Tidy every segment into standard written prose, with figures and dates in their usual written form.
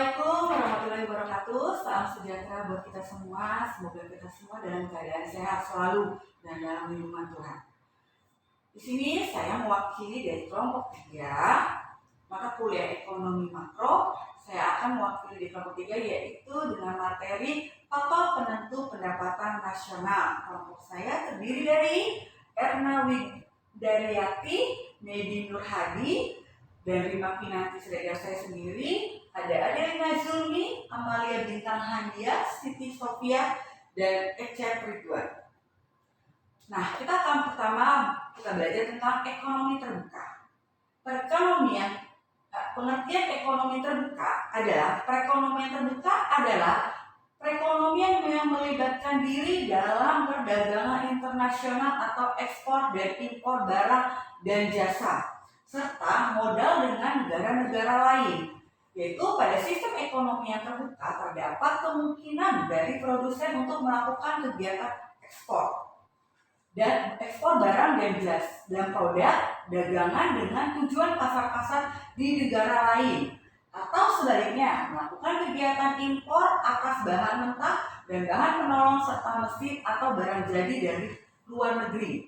Assalamualaikum warahmatullahi wabarakatuh. Salam sejahtera buat kita semua. Semoga kita semua dalam keadaan sehat selalu dan dalam lindungan Tuhan. Di sini saya mewakili dari kelompok 3 mata kuliah ekonomi makro. Saya akan mewakili di kelompok 3 yaitu dengan materi faktor penentu pendapatan nasional. Kelompok saya terdiri dari Erna Widaryati, Medi Nur Hadi, dan Rima Pinanti saudara saya sendiri. Ada Adelina Zulmi, Amalia Bintang Handia, Siti Sofia, dan Ece Ridwan. Nah, kita akan pertama kita belajar tentang ekonomi terbuka. Pengertian ekonomi terbuka adalah perekonomian yang melibatkan diri dalam perdagangan internasional atau ekspor dan impor barang dan jasa, serta modal dengan negara-negara lain. Yaitu pada sistem ekonomi yang terbuka terdapat kemungkinan dari produsen untuk melakukan kegiatan ekspor barang dan jasa dan produk dagangan dengan tujuan pasar-pasar di negara lain, atau sebaliknya melakukan kegiatan impor atas bahan mentah dan bahan penolong serta mesin atau barang jadi dari luar negeri.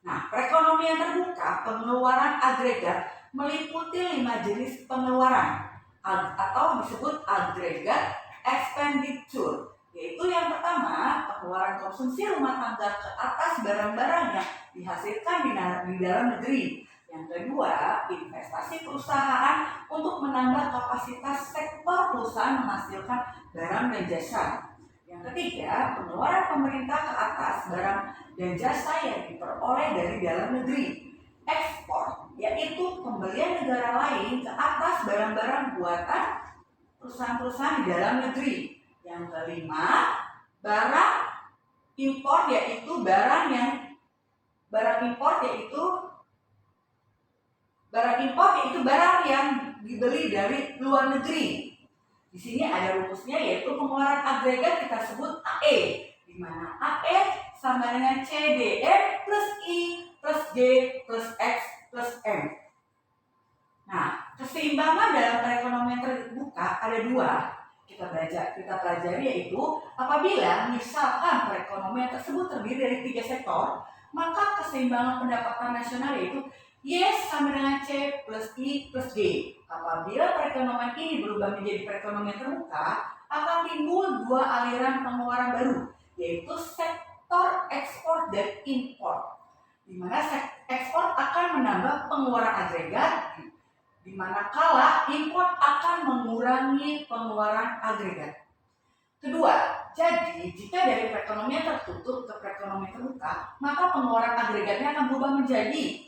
Nah, perekonomian terbuka pengeluaran agregat meliputi 5 jenis pengeluaran atau disebut agregat expenditure, yaitu yang pertama pengeluaran konsumsi rumah tangga ke atas barang-barang yang dihasilkan di dalam negeri. Yang kedua, investasi perusahaan untuk menambah kapasitas sektor perusahaan menghasilkan barang dan jasa. Yang ketiga, pengeluaran pemerintah ke atas barang dan jasa yang diperoleh dari dalam negeri. Ekspor, yaitu pembelian negara lain ke atas barang-barang buatan perusahaan-perusahaan di dalam negeri. Yang kelima, barang impor yaitu barang yang dibeli dari luar negeri. Di sini ada rumusnya yaitu pengeluaran agregat kita sebut AE, di mana AE sama dengan CDM plus I plus G plus X plus M. Nah, keseimbangan dalam perekonomian terbuka ada 2. Kita pelajari yaitu apabila misalkan perekonomian tersebut terdiri dari 3 sektor, maka keseimbangan pendapatan nasional yaitu Y sama dengan C plus I plus G. Apabila perekonomian ini berubah menjadi perekonomian terbuka, akan timbul 2 aliran pengeluaran baru, yaitu sektor ekspor dan impor, di mana ekspor akan menambah pengeluaran agregat, di mana kala impor akan mengurangi pengeluaran agregat. Kedua, jadi jika dari perekonomian tertutup ke perekonomian terbuka, maka pengeluaran agregatnya akan berubah menjadi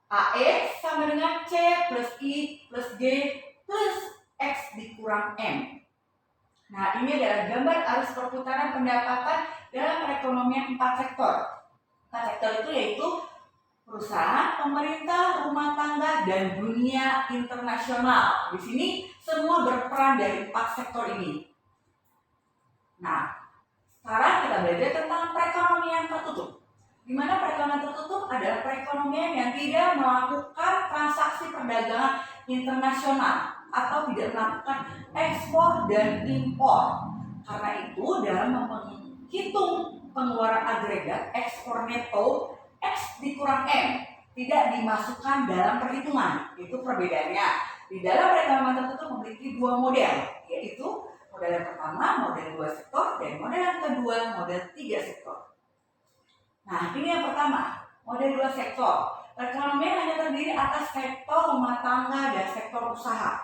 AE sama dengan C plus I plus G plus X dikurang M. Nah, ini adalah gambar arus perputaran pendapatan dalam perekonomian 4 sektor. 4 sektor itu yaitu perusahaan, pemerintah, rumah tangga, dan dunia internasional. Di sini semua berperan dari 4 sektor ini. Nah, sekarang kita belajar tentang perekonomian tertutup. Di mana perekonomian tertutup adalah perekonomian yang tidak melakukan transaksi perdagangan internasional atau tidak melakukan ekspor dan impor. Karena itu dalam menghitung pengeluaran agregat ekspor neto X dikurang M tidak dimasukkan dalam perhitungan. Itu perbedaannya. Di dalam perekonomian tertutup memiliki 2 model, yaitu model yang pertama model 2 sektor dan model yang kedua model 3 sektor. Nah, ini yang pertama, model 2 sektor. Perekonomian hanya terdiri atas sektor rumah tangga dan sektor usaha.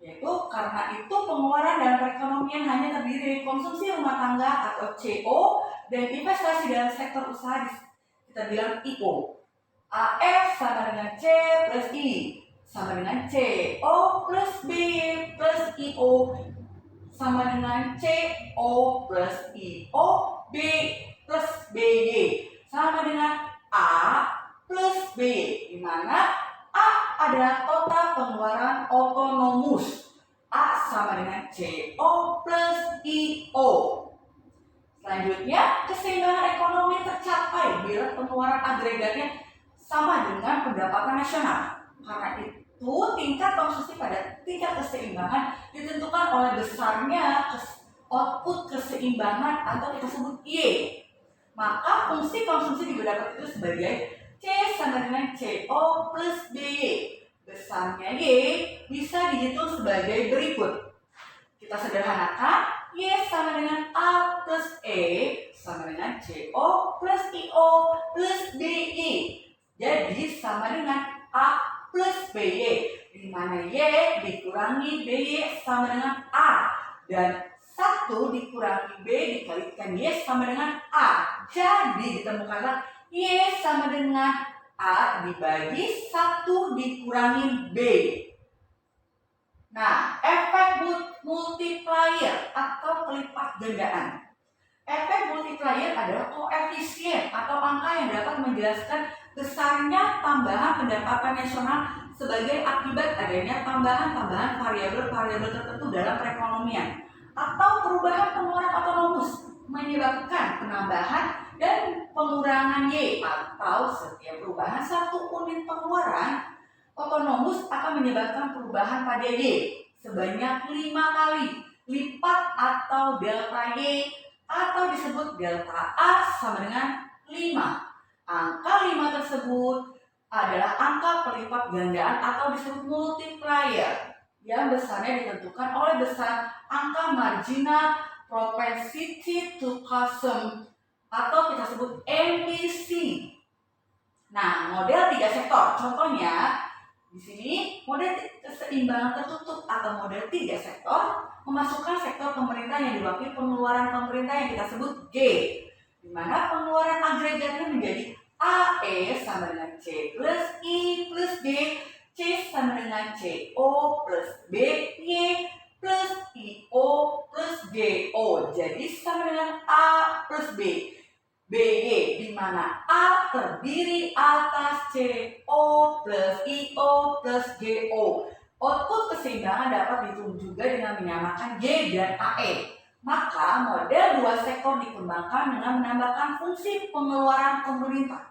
Yaitu karena itu pengeluaran dalam perekonomian hanya terdiri dari konsumsi rumah tangga atau CO dan investasi dalam sektor usaha kita bilang IO. AF sama dengan C plus I sama dengan CO plus B plus IO sama dengan CO plus IO B plus BY sama dengan A plus B, di mana A adalah total pengeluaran otonomus. A sama dengan CO plus IO. Selanjutnya, keseimbangan ekonomi tercapai bila pengeluaran agregatnya sama dengan pendapatan nasional. Karena itu itu tingkat konsumsi pada tingkat keseimbangan ditentukan oleh besarnya output keseimbangan atau kita sebut Y. Maka fungsi konsumsi juga dapat itu sebagai C sama dengan CO plus BY. Besarnya Y bisa dihitung sebagai berikut. Kita sederhanakan, Y sama dengan A plus E sama dengan CO plus IO plus BY. Jadi sama dengan A plus BY, di mana Y dikurangi BY sama dengan A. Dan 1 dikurangi B dikalikan Y sama dengan A. Jadi ditemukanlah Y sama dengan A dibagi 1 dikurangi B. Nah, efek multiplier atau pelipat gandaan. Efek multiplier adalah koefisien atau angka yang dapat menjelaskan besarnya tambahan pendapatan nasional sebagai akibat adanya tambahan-tambahan variabel-variabel tertentu dalam perekonomian atau perubahan pengeluaran otonomus menyebabkan penambahan dan pengurangan Y, atau setiap perubahan 1 unit pengeluaran otonomus akan menyebabkan perubahan pada Y sebanyak 5 kali lipat atau delta Y, atau disebut delta A sama dengan 5. Angka 5 tersebut adalah angka pelipat gandaan atau disebut multiplier yang besarnya ditentukan oleh besar angka marginal propensity to consume atau kita sebut MPC. Nah, model 3 sektor, contohnya di sini model keseimbangan tertutup atau model 3 sektor memasukkan sektor pemerintah yang diwakili pengeluaran pemerintah yang kita sebut G, di mana pengeluaran agregatnya menjadi AE sama dengan C plus I plus D, C sama dengan CO plus BY plus IO plus DO. Jadi sama dengan A plus B. BY, di mana A terdiri atas CO plus IO plus GO. Output keseimbangan dapat dihitung juga dengan menyamakan G dan AE. Maka model 2 sektor dikembangkan dengan menambahkan fungsi pengeluaran pemerintah.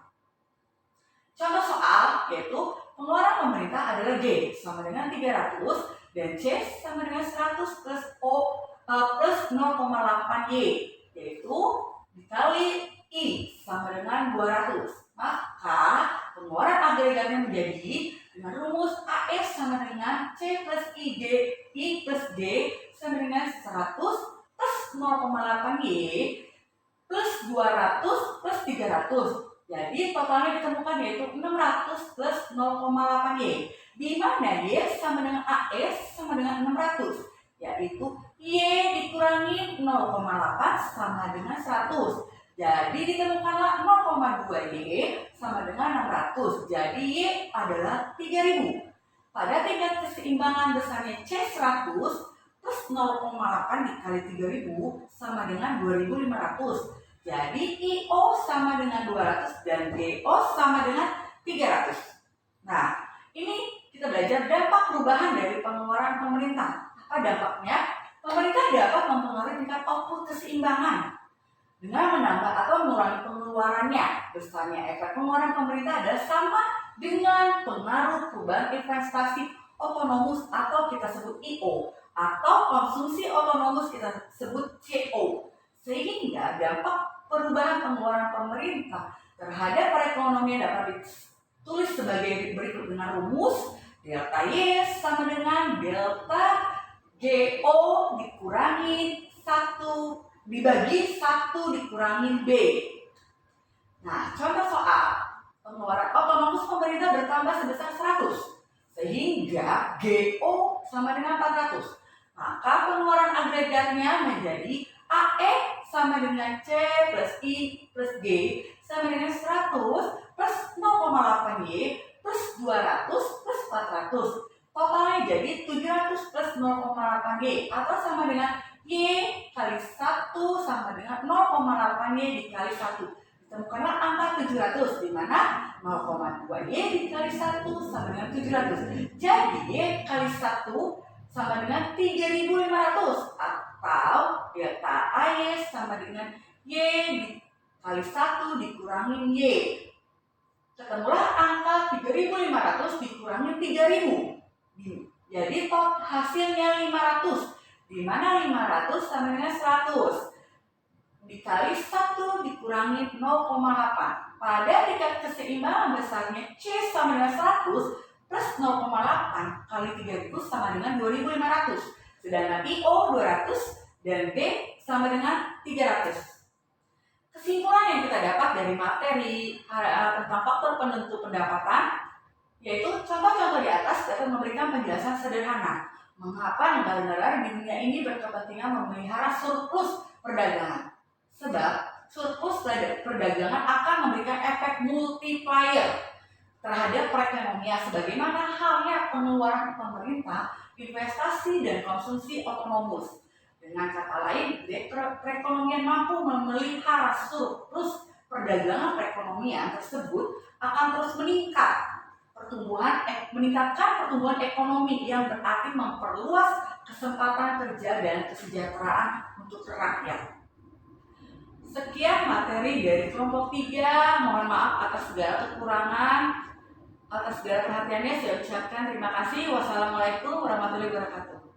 Contoh soal yaitu pengeluaran pemerintah adalah G sama dengan 300 dan C sama dengan 100 plus O plus 0,8 Y, yaitu dikali I sama dengan 200. Maka pengeluaran agregatnya menjadi dengan rumus AE sama dengan C plus I plus D sama dengan 100 plus 0,8 Y plus 200 plus 300. Jadi totalnya ditemukan yaitu 600 plus 0,8 Y, di mana Y sama dengan AE sama dengan 600, yaitu Y dikurangi 0,8 sama dengan 100. Jadi ditemukanlah 0,2 Y sama dengan 600. Jadi Y adalah 3000. Pada tingkat keseimbangan besarnya C 100 plus 0,8 dikali 3000 sama dengan 2500. Jadi IO sama dengan 200 dan GO sama dengan 300. Nah, ini kita belajar dampak perubahan dari pengeluaran pemerintah. Apa dampaknya? Pemerintah dapat mempengaruhi tingkat output keseimbangan dengan menambah atau mengurangi pengeluarannya. Besarnya efek pengeluaran pemerintah adalah sama dengan pengaruh perubahan investasi otonomus atau kita sebut IO, atau konsumsi otonomus kita sebut CO. Sehingga dampak perubahan pengeluaran pemerintah terhadap perekonomian dapat ditulis sebagai berikut dengan rumus delta Y sama dengan delta GO dikurangi 1 dibagi 1 dikurangi B. Nah, contoh soal pengeluaran otonomus pemerintah bertambah sebesar 100 sehingga GO sama dengan 400. Maka pengeluaran agregatnya menjadi AE sama dengan C plus I plus G sama dengan 100 plus 0,8 Y plus 200 plus 400. Totalnya jadi 700 plus 0,8 Y atau sama dengan Y kali 1 sama dengan 0,8 Y dikali 1. Ditemukanlah angka 700, di mana 0,2 Y dikali 1 sama dengan 700. Jadi Y kali 1 sama dengan 3500, atau delta AY sama dengan Y dikali 1 dikurangi Y. Ketemulah angka 3500 dikurangi 3000. Jadi hasilnya 500, di mana 500 sama dengan 100. Dikali 1 dikurangi 0,8. Pada tingkat keseimbangan besarnya C sama dengan 100 plus 0,8 kali 3000 sama dengan 2500. Sedangkan IO 200 dan B sama dengan 300. Kesimpulan yang kita dapat dari materi tentang faktor penentu pendapatan yaitu contoh-contoh di atas dapat memberikan penjelasan sederhana mengapa negara-negara di dunia ini berkepentingan memelihara surplus perdagangan. Sebab surplus perdagangan akan memberikan efek multiplier terhadap perekonomian sebagaimana halnya pengeluaran pemerintah, investasi dan konsumsi otonomus. Dengan kata lain, perekonomian mampu memelihara surplus perdagangan perekonomian tersebut akan terus meningkatkan pertumbuhan ekonomi yang berarti memperluas kesempatan kerja dan kesejahteraan untuk rakyat. Sekian materi dari kelompok 3. Mohon maaf atas segala kekurangan, atas segala perhatiannya. Saya ucapkan terima kasih. Wassalamualaikum warahmatullahi wabarakatuh.